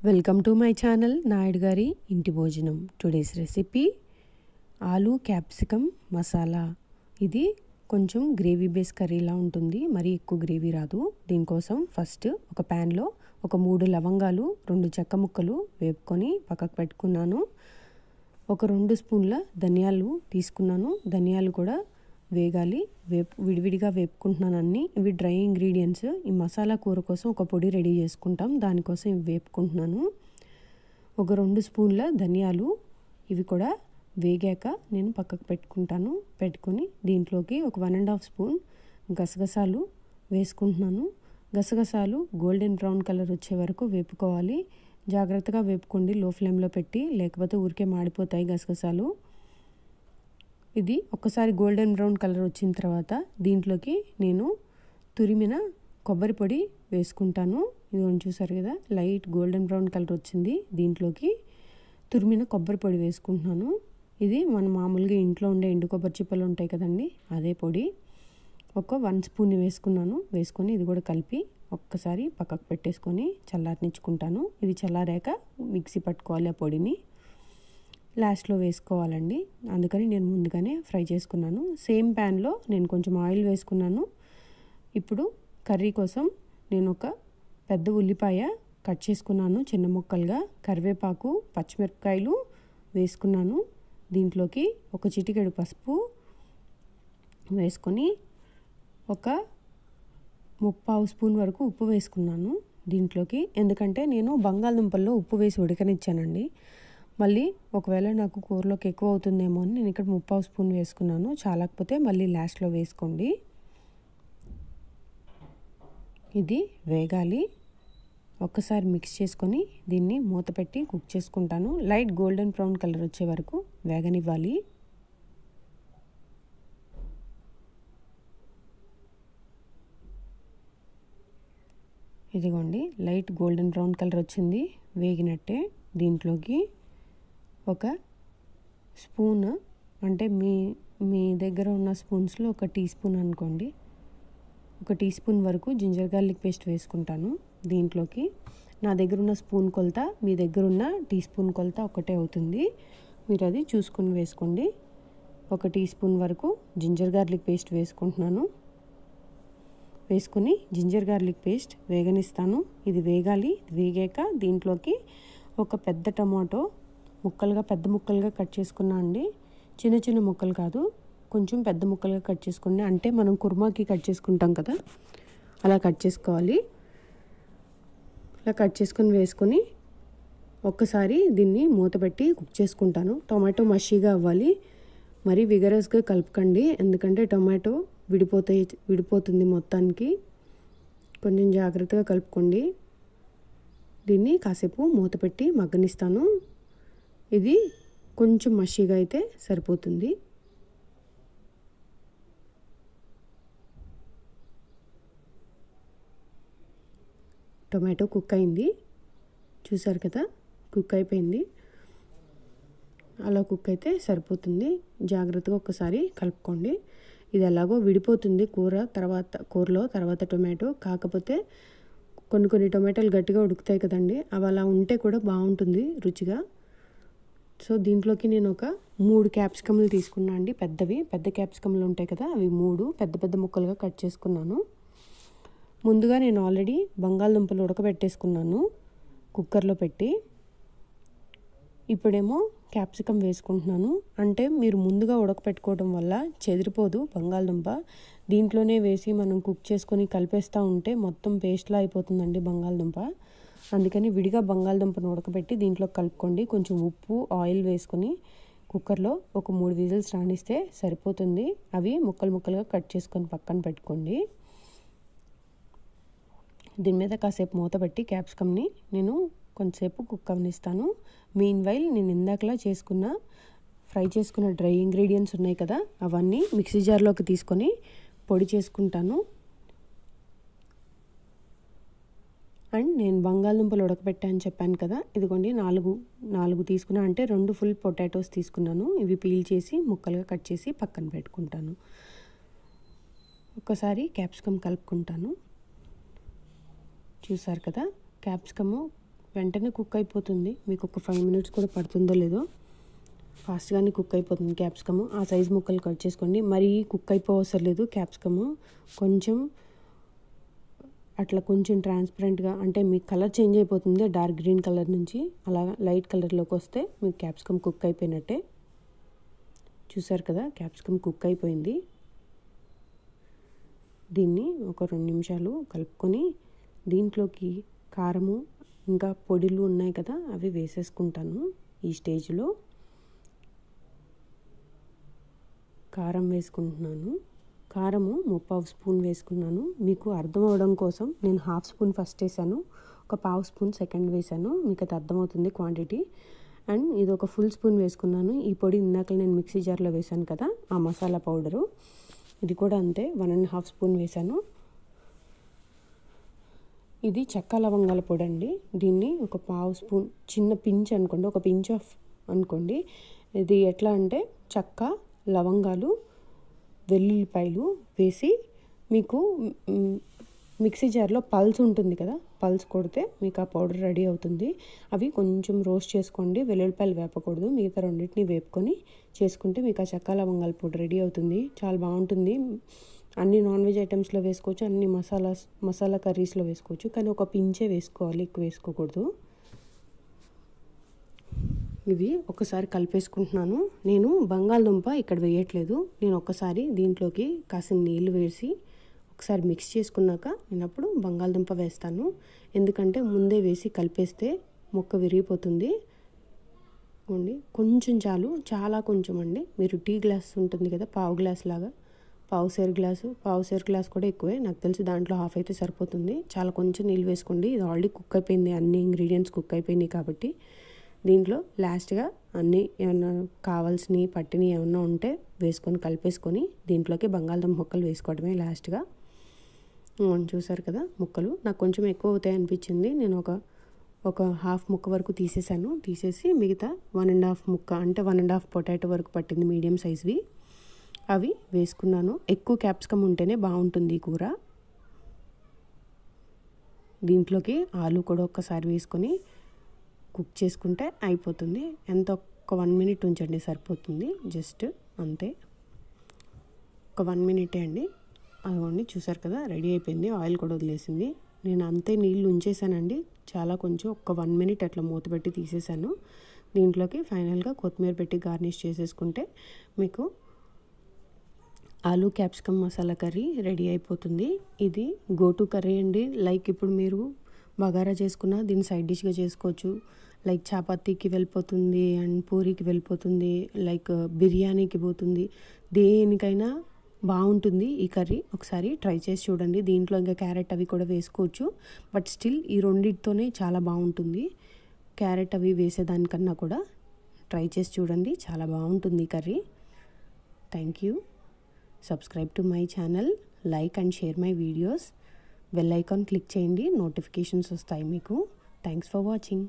Welcome to my channel Naidu గారి ఇంటి భోజనం. టుడేస్ రెసిపీ ఆలు క్యాప్సికమ్ మసాలా. ఇది కొంచెం గ్రేవీ బేస్ కర్రీలా ఉంటుంది, మరీ ఎక్కువ గ్రేవీ రాదు. దీనికోసం ఫస్ట్ ఒక ప్యాన్లో ఒక 3 లవంగాలు 2 చెక్క ముక్కలు వేపుకొని పక్కకు పెట్టుకున్నాను. ఒక 2 స్పూన్ల ధనియాలు తీసుకున్నాను. ధనియాలు కూడా వేగాలి. విడివిడిగా వేపుకుంటున్నాను అన్నీ. ఇవి డ్రై ఇంగ్రీడియంట్స్. ఈ మసాలా కూర కోసం ఒక పొడి రెడీ చేసుకుంటాం, దానికోసం ఇవి వేపుకుంటున్నాను. ఒక 2 స్పూన్ల ధనియాలు, ఇవి కూడా వేగాక నేను పక్కకు పెట్టుకొని దీంట్లోకి ఒక 1.5 స్పూన్ గసగసాలు వేసుకుంటున్నాను. గసగసాలు గోల్డెన్ బ్రౌన్ కలర్ వచ్చే వరకు వేపుకోవాలి. జాగ్రత్తగా వేపుకోండి, లో ఫ్లేమ్లో పెట్టి, లేకపోతే ఊరికే మాడిపోతాయి గసగసాలు. ఇది ఒక్కసారి గోల్డెన్ బ్రౌన్ కలర్ వచ్చిన తర్వాత దీంట్లోకి నేను తురిమిన కొబ్బరి పొడి వేసుకుంటాను. ఇది చూసారు కదా, లైట్ గోల్డెన్ బ్రౌన్ కలర్ వచ్చింది. దీంట్లోకి తురిమిన కొబ్బరి పొడి వేసుకుంటున్నాను. ఇది మన మామూలుగా ఇంట్లో ఉండే ఎండు కొబ్బరి చిప్పలు ఉంటాయి కదండి, అదే పొడి. ఒక 1 స్పూన్ వేసుకొని ఇది కూడా కలిపి ఒక్కసారి పక్కకు పెట్టేసుకొని చల్లారనిచ్చుకుంటాను. ఇది చల్లారాక మిక్సీ పట్టుకోవాలి ఆ పొడిని. లాస్ట్లో వేసుకోవాలండి, అందుకని నేను ముందుగానే ఫ్రై చేసుకున్నాను. సేమ్ ప్యాన్లో నేను కొంచెం ఆయిల్ వేసుకున్నాను. ఇప్పుడు కర్రీ కోసం నేను ఒక పెద్ద ఉల్లిపాయ కట్ చేసుకున్నాను చిన్న ముక్కలుగా. కరివేపాకు, పచ్చిమిరపకాయలు వేసుకున్నాను. దీంట్లోకి ఒక చిటికెడు పసుపు వేసుకొని ఒక 3/4 స్పూన్ వరకు ఉప్పు వేసుకున్నాను దీంట్లోకి. ఎందుకంటే నేను బంగాళదుంపల్లో ఉప్పు వేసి ఉడకనిచ్చానండి. మళ్ళీ ఒకవేళ నాకు కూరలోకి ఎక్కువ అవుతుందేమో అని నేను ఇక్కడ 3/4 స్పూన్ వేసుకున్నాను. చాలకపోతే మళ్ళీ లాస్ట్లో వేసుకోండి. ఇది వేగాలి. ఒక్కసారి మిక్స్ చేసుకొని దీన్ని మూత పెట్టి కుక్ చేసుకుంటాను. లైట్ గోల్డెన్ బ్రౌన్ కలర్ వచ్చే వరకు వేగనివ్వాలి. ఇదిగోండి, లైట్ గోల్డెన్ బ్రౌన్ కలర్ వచ్చింది, వేగినట్టే. దీంట్లోకి ఒక స్పూన్, అంటే మీ దగ్గర ఉన్న స్పూన్స్లో ఒక టీ స్పూన్ అనుకోండి, ఒక టీ స్పూన్ వరకు జింజర్ గార్లిక్ పేస్ట్ వేసుకుంటాను. దీంట్లోకి నా దగ్గర ఉన్న స్పూన్ కొలత, మీ దగ్గర ఉన్న టీ స్పూన్ కొలత ఒకటే అవుతుంది, మీరు అది చూసుకొని వేసుకోండి. ఒక టీ స్పూన్ వరకు జింజర్ గార్లిక్ పేస్ట్ వేసుకుంటున్నాను. వేసుకొని జింజర్ గార్లిక్ పేస్ట్ వేగనిస్తాను. ఇది వేగాలి. వేగాక దీంట్లోకి ఒక పెద్ద టమాటో పెద్ద ముక్కలుగా కట్ చేసుకున్నా అండి. చిన్న చిన్న ముక్కలు కాదు, కొంచెం పెద్ద ముక్కలుగా కట్ చేసుకుని, అంటే మనం కుర్మాకి కట్ చేసుకుంటాం కదా, అలా కట్ చేసుకోవాలి. అలా కట్ చేసుకొని వేసుకొని ఒక్కసారి దీన్ని మూత పెట్టి కుక్ చేసుకుంటాను. టొమాటో మషీగా అవ్వాలి, మరీ విగరస్గా కలపకండి, ఎందుకంటే టొమాటో విడిపోతుంది మొత్తానికి. కొంచెం జాగ్రత్తగా కలుపుకోండి. దీన్ని కాసేపు మూత పెట్టి మగ్గనిస్తాను. ఇది కొంచెం మషీగా అయితే సరిపోతుంది. టొమాటో కుక్ అయింది, చూసారు కదా, కుక్ అయిపోయింది. అలా కుక్ అయితే సరిపోతుంది. జాగ్రత్తగా ఒక్కసారి కలుపుకోండి. ఇది ఎలాగో విడిపోతుంది కూరలో తర్వాత టొమాటో. కాకపోతే కొన్ని టొమాటోలు గట్టిగా ఉడుకుతాయి కదండి, అవి అలా ఉంటే కూడా బాగుంటుంది రుచిగా. సో దీంట్లోకి నేను ఒక 3 క్యాప్సికమ్లు తీసుకున్నా అండి, పెద్ద క్యాప్సికమ్లు ఉంటాయి కదా, అవి 3 పెద్ద ముక్కలుగా కట్ చేసుకున్నాను. ముందుగా నేను ఆల్రెడీ బంగాళదుంపలు ఉడకబెట్టేసుకున్నాను కుక్కర్లో పెట్టి. ఇప్పుడేమో క్యాప్సికమ్ వేసుకుంటున్నాను. అంటే మీరు ముందుగా ఉడకపెట్టుకోవడం వల్ల చెదిరిపోదు బంగాళదుంప. దీంట్లోనే వేసి మనం కుక్ చేసుకొని కలిపేస్తూ ఉంటే మొత్తం పేస్ట్లా అయిపోతుందండి బంగాళదుంప. అందుకని విడిగా బంగాళదుంపను ఉడకబెట్టి దీంట్లో కలుపుకోండి. కొంచెం ఉప్పు, ఆయిల్ వేసుకొని కుక్కర్లో ఒక 3 విజిల్స్ రానిస్తే సరిపోతుంది. అవి ముక్కలుగా కట్ చేసుకొని పక్కన పెట్టుకోండి. దీని మీద కాసేపు మూత పెట్టి క్యాప్సికమ్ని నేను కొంతసేపు కుక్ అవనిస్తాను. మీన్ వైల్ నేను ఇందాకలా ఫ్రై చేసుకున్న డ్రై ఇంగ్రీడియంట్స్ ఉన్నాయి కదా, అవన్నీ మిక్సీ జార్లోకి తీసుకొని పొడి చేసుకుంటాను. అండ్ నేను బంగాళదుంపలు ఉడకబెట్టాను చెప్పాను కదా, ఇదిగోండి 4 తీసుకున్నా, అంటే 2 ఫుల్ పొటాటోస్ తీసుకున్నాను. ఇవి పీల్ చేసి ముక్కలుగా కట్ చేసి పక్కన పెట్టుకుంటాను. ఒక్కసారి క్యాప్సికమ్ కలుపుకుంటాను. చూసారు కదా, క్యాప్సికము వెంటనే కుక్ అయిపోతుంది. మీకు ఒక 5 మినిట్స్ కూడా పడుతుందో లేదో, ఫాస్ట్గానే కుక్ అయిపోతుంది క్యాప్సికము. ఆ సైజ్ ముక్కలు కట్ చేసుకోండి. మరీ కుక్ అయిపోవసరం లేదు. క్యాప్సికము కొంచెం అట్లా కొంచెం ట్రాన్స్పరెంట్గా, అంటే మీ కలర్ చేంజ్ అయిపోతుంది డార్క్ గ్రీన్ కలర్ నుంచి అలా లైట్ కలర్లోకి వస్తే మీకు క్యాప్సికమ్ కుక్ అయిపోయినట్టే. చూసారు కదా, క్యాప్సికమ్ కుక్ అయిపోయింది. దీన్ని ఒక 2 నిమిషాలు కలుపుకొని దీంట్లోకి కారము ఇంకా పొడులు ఉన్నాయి కదా, అవి వేసేసుకుంటాను. ఈ స్టేజ్లో కారం వేసుకుంటున్నాను. కారము 1/2 స్పూన్ వేసుకున్నాను. మీకు అర్థం అవడం కోసం నేను 1/2 స్పూన్ ఫస్ట్ వేసాను, ఒక 1/2 స్పూన్ సెకండ్ వేసాను. మీకు అది అర్థమవుతుంది క్వాంటిటీ. అండ్ ఇది ఒక ఫుల్ స్పూన్ వేసుకున్నాను. ఈ పొడి ఇందాక నేను మిక్సీ జార్లో వేసాను కదా, ఆ మసాలా పౌడరు, ఇది కూడా అంతే 1.5 స్పూన్ వేసాను. ఇది చెక్క లవంగాల పొడి అండి. దీన్ని ఒక 1/2 స్పూన్, చిన్న పించ్ అనుకోండి, ఒక పించ్ ఆఫ్ అనుకోండి. ఇది ఎట్లా అంటే చెక్క, లవంగాలు, వెల్లుల్లిపాయలు వేసి మీకు మిక్సీ జార్లో పల్స్ ఉంటుంది కదా, పల్స్ కొడితే మీకు ఆ పౌడర్ రెడీ అవుతుంది. అవి కొంచెం రోస్ట్ చేసుకోండి. వెల్లుల్లిపాయలు వేపకూడదు, మిగతా రెండింటిని వేపుకొని చేసుకుంటే మీకు ఆ చెక్క లవంగాల పొడి రెడీ అవుతుంది. చాలా బాగుంటుంది. అన్ని నాన్ వెజ్ ఐటమ్స్లో వేసుకోవచ్చు, అన్ని మసాలా కర్రీస్లో వేసుకోవచ్చు, కానీ ఒక పించే వేసుకోవాలి, ఎక్కువ వేసుకోకూడదు. ఇది ఒకసారి కలిపేసుకుంటున్నాను. నేను బంగాళదుంప ఇక్కడ వేయట్లేదు. నేను ఒకసారి దీంట్లోకి కాసిన నీళ్ళు వేసి ఒకసారి మిక్స్ చేసుకున్నాక నేను అప్పుడు బంగాళదుంప వేస్తాను. ఎందుకంటే ముందే వేసి కలిపేస్తే ముక్క విరిగిపోతుంది. కొంచెం చాలు, చాలా కొంచెం అండి. మీరు టీ గ్లాస్ ఉంటుంది కదా, పావు గ్లాస్ లాగా, పావు సేరు గ్లాస్ కూడా ఎక్కువే నాకు తెలిసి, దాంట్లో హాఫ్ అయితే సరిపోతుంది. చాలా కొంచెం నీళ్ళు వేసుకోండి. ఇది ఆల్రెడీ కుక్ అయిపోయింది, అన్ని ఇంగ్రీడియంట్స్ కుక్ అయిపోయినాయి కాబట్టి దీంట్లో లాస్ట్గా అన్నీ ఏమన్నా కావాల్సినవి పట్టినవి ఏమన్నా ఉంటే వేసుకొని కలిపేసుకొని దీంట్లోకి బంగాళదుంప ముక్కలు వేసుకోవడమే లాస్ట్గా. చూసారు కదా, ముక్కలు నాకు కొంచెం ఎక్కువ అవుతాయి అనిపించింది. నేను ఒక హాఫ్ ముక్క వరకు తీసేసాను. తీసేసి మిగతా 1.5 ముక్క, అంటే 1.5 పొటాటో వరకు పట్టింది, మీడియం సైజ్వి, అవి వేసుకున్నాను. ఎక్కువ క్యాప్సికమ్ ఉంటేనే బాగుంటుంది ఈ కూర. దీంట్లోకి ఆలు కూడా ఒక్కసారి వేసుకొని కుక్ చేసుకుంటే అయిపోతుంది. ఎంత ఒక 1 మినిట్ ఉంచండి సరిపోతుంది, జస్ట్ అంతే. ఒక 1 మినిటే అండి. అదిగోండి చూసారు కదా, రెడీ అయిపోయింది. ఆయిల్ కూడా వదిలేసింది. నేను అంతే నీళ్ళు ఉంచేసానండి, చాలా కొంచెం, ఒక 1 మినిట్ అట్లా మూత పెట్టి తీసేసాను. దీంట్లోకి ఫైనల్గా కొత్తిమీర పెట్టి గార్నిష్ చేసేసుకుంటే మీకు ఆలు క్యాప్సికమ్ మసాలా కర్రీ రెడీ అయిపోతుంది. ఇది గోటు కర్రీ అండి. లైక్ ఇప్పుడు మీరు బగారా చేసుకున్న దీన్ని సైడ్ డిష్గా చేసుకోవచ్చు. లైక్ చపాతీకి వెళ్ళిపోతుంది అండ్ పూరీకి వెళ్ళిపోతుంది, లైక్ బిర్యానీకి పోతుంది, దేనికైనా బాగుంటుంది ఈ కర్రీ. ఒకసారి ట్రై చేసి చూడండి. దీంట్లో ఇంకా క్యారెట్ అవి కూడా వేసుకోవచ్చు, బట్ స్టిల్ ఈ రెండింటితోనే చాలా బాగుంటుంది. క్యారెట్ అవి వేసేదానికన్నా కూడా ట్రై చేసి చూడండి, చాలా బాగుంటుంది ఈ curry. Thank you. Subscribe to my channel, like and share my videos. Bell icon click చేయండి, నోటిఫికేషన్స్ వస్తాయి మీకు. Thanks for watching.